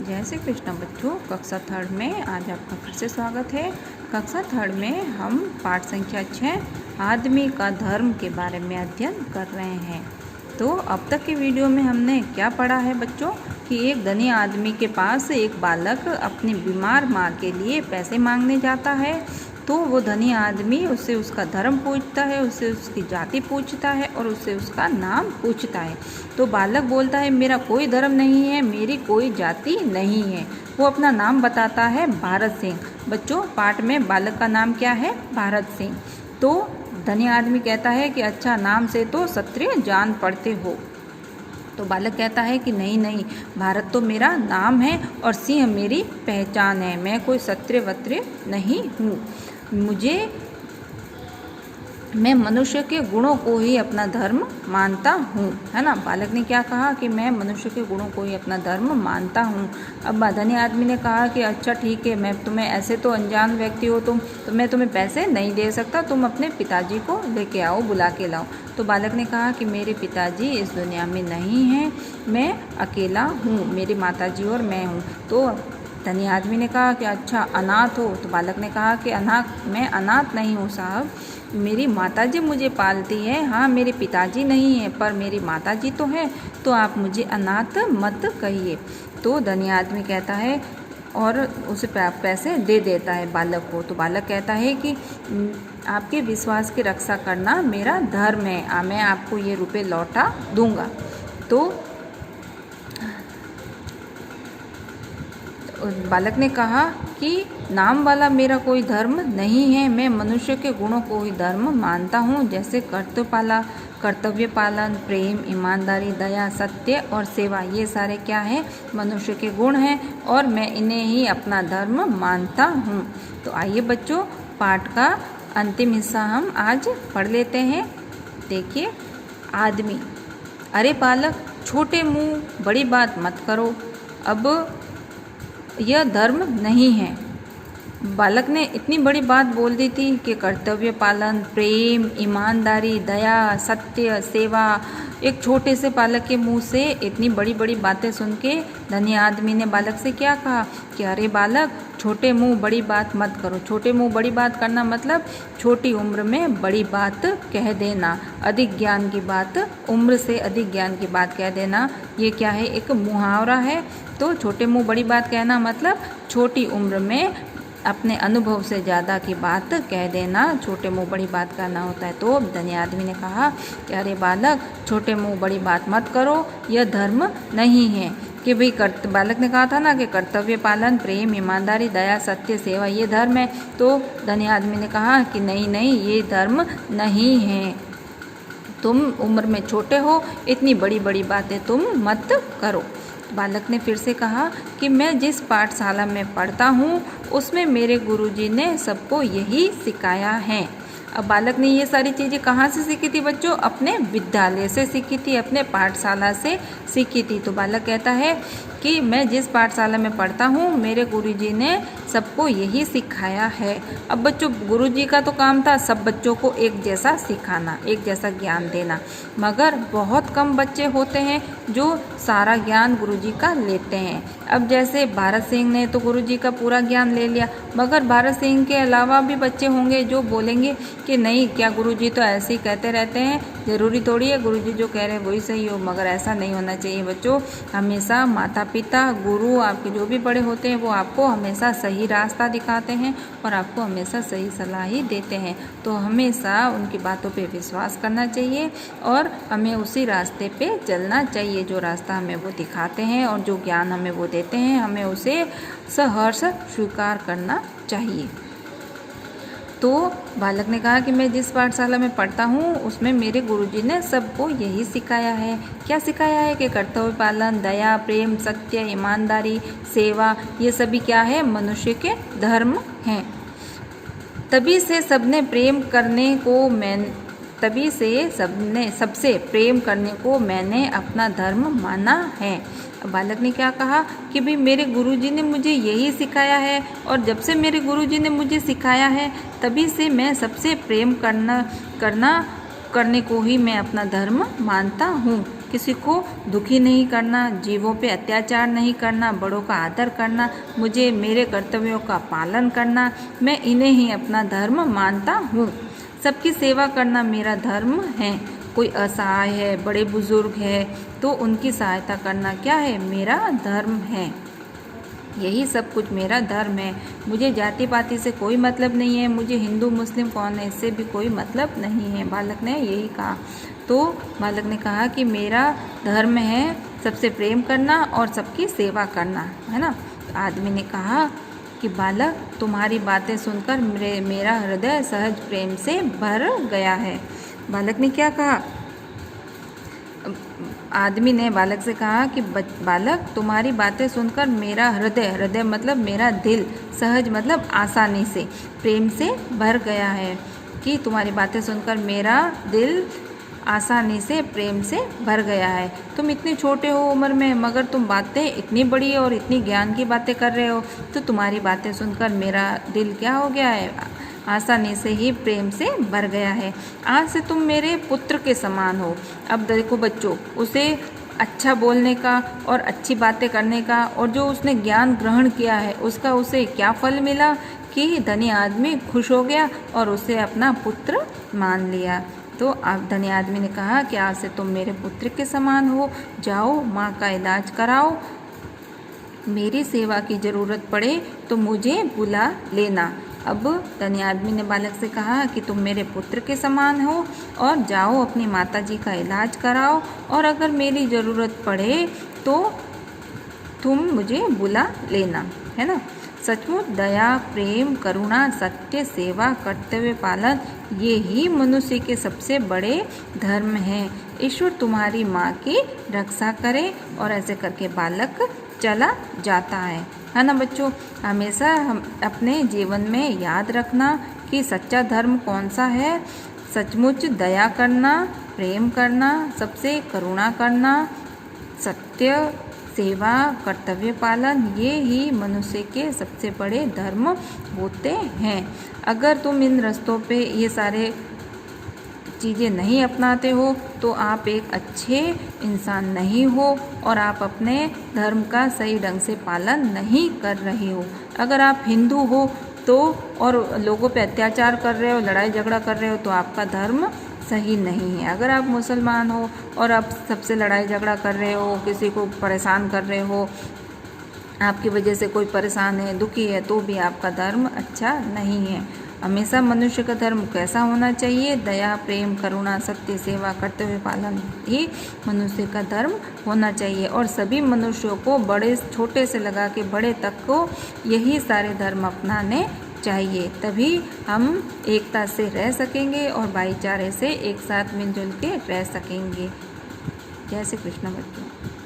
जय श्री कृष्ण बच्चों। कक्षा थर्ड में आज आपका फिर से स्वागत है। कक्षा थर्ड में हम पाठ संख्या 6 आदमी का धर्म के बारे में अध्ययन कर रहे हैं। तो अब तक के वीडियो में हमने क्या पढ़ा है बच्चों कि एक धनी आदमी के पास एक बालक अपनी बीमार माँ के लिए पैसे मांगने जाता है। तो वो धनी आदमी उससे उसका धर्म पूछता है, उससे उसकी जाति पूछता है और उससे उसका नाम पूछता है। तो बालक बोलता है मेरा कोई धर्म नहीं है, मेरी कोई जाति नहीं है। वो अपना नाम बताता है भारत सिंह। बच्चों पाठ में बालक का नाम क्या है? भारत सिंह। तो धनी आदमी कहता है कि अच्छा, नाम से तो क्षत्रिय जान पड़ते हो। तो बालक कहता है कि नहीं नहीं, भारत तो मेरा नाम है और सिंह मेरी पहचान है, मैं कोई क्षत्रिय वत्रिय नहीं हूँ। मैं मनुष्य के गुणों को ही अपना धर्म मानता हूँ, है ना। बालक ने क्या कहा कि मैं मनुष्य के गुणों को ही अपना धर्म मानता हूँ। अब धनी आदमी ने कहा कि अच्छा ठीक है, मैं तुम्हें, ऐसे तो अनजान व्यक्ति हो तुम, तो मैं तुम्हें पैसे नहीं दे सकता, तुम अपने पिताजी को लेके आओ, बुला के लाओ। तो बालक ने कहा कि मेरे पिताजी इस दुनिया में नहीं हैं, मैं अकेला हूँ, मेरी माताजी और मैं हूँ। तो धनी आदमी ने कहा कि अच्छा, अनाथ हो? तो बालक ने कहा कि मैं अनाथ नहीं हूँ साहब, मेरी माताजी मुझे पालती है। हाँ, मेरे पिताजी नहीं हैं पर मेरी माताजी तो है, तो आप मुझे अनाथ मत कहिए। तो धनी आदमी कहता है और उसे पैसे दे देता है बालक को। तो बालक कहता है कि आपके विश्वास की रक्षा करना मेरा धर्म है, मैं आपको ये रुपए लौटा दूंगा। तो बालक ने कहा कि नाम वाला मेरा कोई धर्म नहीं है, मैं मनुष्य के गुणों को ही धर्म मानता हूँ, जैसे कर्तव्य पालन, प्रेम, ईमानदारी, दया, सत्य और सेवा। ये सारे क्या है? मनुष्य के गुण हैं और मैं इन्हें ही अपना धर्म मानता हूँ। तो आइए बच्चों, पाठ का अंतिम हिस्सा हम आज पढ़ लेते हैं। देखिए, आदमी। अरे बालक, छोटे मुँह बड़ी बात मत करो, अब यह धर्म नहीं है। बालक ने इतनी बड़ी बात बोल दी थी कि कर्तव्य पालन, प्रेम, ईमानदारी, दया, सत्य, सेवा। एक छोटे से बालक के मुंह से इतनी बड़ी बड़ी बातें सुन के धनी आदमी ने बालक से क्या कहा कि अरे बालक, छोटे मुंह बड़ी बात मत करो। छोटे मुंह बड़ी बात करना मतलब छोटी उम्र में बड़ी बात कह देना, अधिक ज्ञान की बात, उम्र से अधिक ज्ञान की बात कह देना। ये क्या है? एक मुहावरा है। तो छोटे मुंह बड़ी बात कहना मतलब छोटी उम्र में अपने अनुभव से ज़्यादा की बात कह देना, छोटे मुंह बड़ी बात कहना होता है। तो धनी आदमी ने कहा कि अरे बालक, छोटे मुंह बड़ी बात मत करो, यह धर्म नहीं है। कि भाई बालक ने कहा था ना कि कर्तव्य पालन, प्रेम, ईमानदारी, दया, सत्य, सेवा ये धर्म है। तो धनी आदमी ने कहा कि नहीं नहीं, ये धर्म नहीं है, तुम उम्र में छोटे हो, इतनी बड़ी बड़ी बातें तुम मत करो। बालक ने फिर से कहा कि मैं जिस पाठशाला में पढ़ता हूँ उसमें मेरे गुरुजी ने सबको यही सिखाया है। अब बालक ने ये सारी चीज़ें कहाँ से सीखी थी बच्चों? अपने विद्यालय से सीखी थी, अपने पाठशाला से सीखी थी। तो बालक कहता है कि मैं जिस पाठशाला में पढ़ता हूँ मेरे गुरुजी ने सबको यही सिखाया है। अब बच्चों, गुरुजी का तो काम था सब बच्चों को एक जैसा सिखाना, एक जैसा ज्ञान देना, मगर बहुत कम बच्चे होते हैं जो सारा ज्ञान गुरुजी का लेते हैं। अब जैसे भारत सिंह ने तो गुरुजी का पूरा ज्ञान ले लिया, मगर भारत सिंह के अलावा भी बच्चे होंगे जो बोलेंगे कि नहीं, क्या गुरुजी तो ऐसे ही कहते रहते हैं, ज़रूरी थोड़ी है गुरुजी जो कह रहे हैं वही सही हो। मगर ऐसा नहीं होना चाहिए बच्चों। हमेशा माता पिता, गुरु, आपके जो भी बड़े होते हैं वो आपको हमेशा सही रास्ता दिखाते हैं और आपको हमेशा सही सलाह ही देते हैं। तो हमेशा उनकी बातों पे विश्वास करना चाहिए और हमें उसी रास्ते पे चलना चाहिए। जो रास्ता हमें वो दिखाते हैं और जो ज्ञान हमें वो देते हैं, हमें उसे सहर्ष स्वीकार करना चाहिए। तो बालक ने कहा कि मैं जिस पाठशाला में पढ़ता हूँ उसमें मेरे गुरुजी ने सबको यही सिखाया है। क्या सिखाया है? कि कर्तव्य पालन, दया, प्रेम, सत्य, ईमानदारी, सेवा, ये सभी क्या है? मनुष्य के धर्म हैं। तभी से सबसे प्रेम करने को मैंने अपना धर्म माना है। बालक ने क्या कहा कि भाई मेरे गुरुजी ने मुझे यही सिखाया है और जब से मेरे गुरुजी ने मुझे सिखाया है तभी से मैं सबसे प्रेम करने को ही मैं अपना धर्म मानता हूँ। किसी को दुखी नहीं करना, जीवों पे अत्याचार नहीं करना, बड़ों का आदर करना, मुझे मेरे कर्तव्यों का पालन करना, मैं इन्हें ही अपना धर्म मानता हूँ। सबकी सेवा करना मेरा धर्म है। कोई असहाय है, बड़े बुजुर्ग है तो उनकी सहायता करना क्या है? मेरा धर्म है। यही सब कुछ मेरा धर्म है। मुझे जाति पाति से कोई मतलब नहीं है, मुझे हिंदू मुस्लिम कौन है इससे भी कोई मतलब नहीं है। बालक ने यही कहा। तो बालक ने कहा कि मेरा धर्म है सबसे प्रेम करना और सबकी सेवा करना, है ना। आदमी ने कहा कि बालक तुम्हारी बातें सुनकर मेरा हृदय सहज प्रेम से भर गया है। बालक ने क्या कहा? आदमी ने बालक से कहा कि बालक तुम्हारी बातें सुनकर मेरा हृदय मतलब मेरा दिल, सहज मतलब आसानी से, प्रेम से भर गया है। कि तुम्हारी बातें सुनकर मेरा दिल आसानी से प्रेम से भर गया है। तुम इतने छोटे हो उम्र में मगर तुम बातें इतनी बड़ी और इतनी ज्ञान की बातें कर रहे हो। तो तुम्हारी बातें सुनकर मेरा दिल क्या हो गया है? आसानी से ही प्रेम से भर गया है। आज से तुम मेरे पुत्र के समान हो। अब देखो बच्चों, उसे अच्छा बोलने का और अच्छी बातें करने का और जो उसने ज्ञान ग्रहण किया है उसका उसे क्या फल मिला कि धनी आदमी खुश हो गया और उसे अपना पुत्र मान लिया। तो अब धनी आदमी ने कहा कि आज से तुम मेरे पुत्र के समान हो, जाओ माँ का इलाज कराओ, मेरी सेवा की ज़रूरत पड़े तो मुझे बुला लेना। अब धनी आदमी ने बालक से कहा कि तुम मेरे पुत्र के समान हो और जाओ अपनी माताजी का इलाज कराओ और अगर मेरी ज़रूरत पड़े तो तुम मुझे बुला लेना, है ना। सचमुच दया, प्रेम, करुणा, सत्य, सेवा, कर्तव्य पालन ये ही मनुष्य के सबसे बड़े धर्म हैं। ईश्वर तुम्हारी माँ की रक्षा करे। और ऐसे करके बालक चला जाता है ना बच्चों। हमेशा हम अपने जीवन में याद रखना कि सच्चा धर्म कौन सा है। सचमुच दया करना, प्रेम करना, सबसे करुणा करना, सत्य, सेवा, कर्तव्य पालन ये ही मनुष्य के सबसे बड़े धर्म होते हैं। अगर तुम इन रास्तों पे ये सारे चीज़ें नहीं अपनाते हो तो आप एक अच्छे इंसान नहीं हो और आप अपने धर्म का सही ढंग से पालन नहीं कर रहे हो। अगर आप हिंदू हो तो और लोगों पे अत्याचार कर रहे हो, लड़ाई झगड़ा कर रहे हो तो आपका धर्म सही नहीं है। अगर आप मुसलमान हो और आप सबसे लड़ाई झगड़ा कर रहे हो, किसी को परेशान कर रहे हो, आपकी वजह से कोई परेशान है, दुखी है, तो भी आपका धर्म अच्छा नहीं है। हमेशा मनुष्य का धर्म कैसा होना चाहिए? दया, प्रेम, करुणा, सत्य, सेवा, कर्तव्य पालन ही मनुष्य का धर्म होना चाहिए। और सभी मनुष्यों को बड़े छोटे से लगा के बड़े तक को यही सारे धर्म अपनाने चाहिए। तभी हम एकता से रह सकेंगे और भाईचारे से एक साथ मिलजुल के रह सकेंगे। जय श्री कृष्ण बच्चों।